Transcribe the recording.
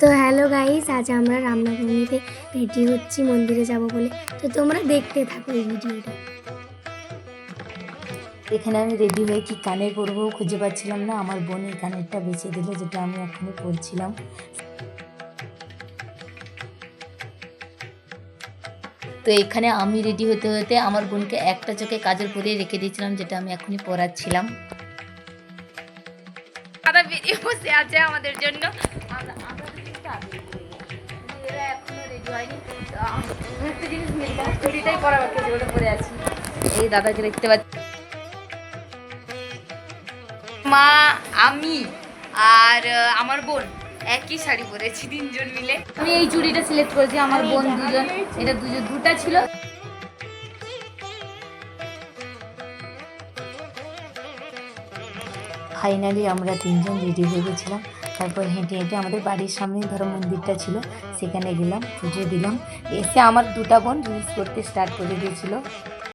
তো hello guys, আজ আমরা রামনবমীতে রেডি হচ্ছি মন্দিরে যাব বলে। তো তোমরা দেখতে থাকো এই ভিডিওটা। এখানে আমি রেডি হয়ে কি কানের পরবো খুঁজে পাচ্ছিলাম না। আমার বোন এই কানেরটা বেছে দিল, যেটা আমি এখনই পরছিলাম। তো এখানে আমি রেডি হতে হতে আমার বোনকে একটা চোখে কাজল পরিয়ে রেখে দিয়েছিলাম, যেটা আমি এখনই পরাচ্ছিলাম। দাদা বেরিয়ে বসে আছে আমাদের জন্য। একটা জিনিস চুড়িটাই পরা বাকি, যেগুলো পরে আছি। এই দাদাকে দেখতে পাচ্ছি, মা, আমি আর আমার বোন একই শাড়ি পরেছি, তিনজন মিলে। আমি এই চুড়িটা সিলেক্ট করেছি, আমার বোন দুজন, এটা দুটা ছিল। ফাইনালি আমরা তিনজন রেডি হয়ে গেছিলাম। তারপর হেঁটে হেঁটে আমাদের বাড়ির সামনেই ধরো মন্দিরটা ছিল, সেখানে গেলাম, পুজো দিলাম। এসে আমার দুটা বোন রিলস করতে স্টার্ট করে দিয়েছিল।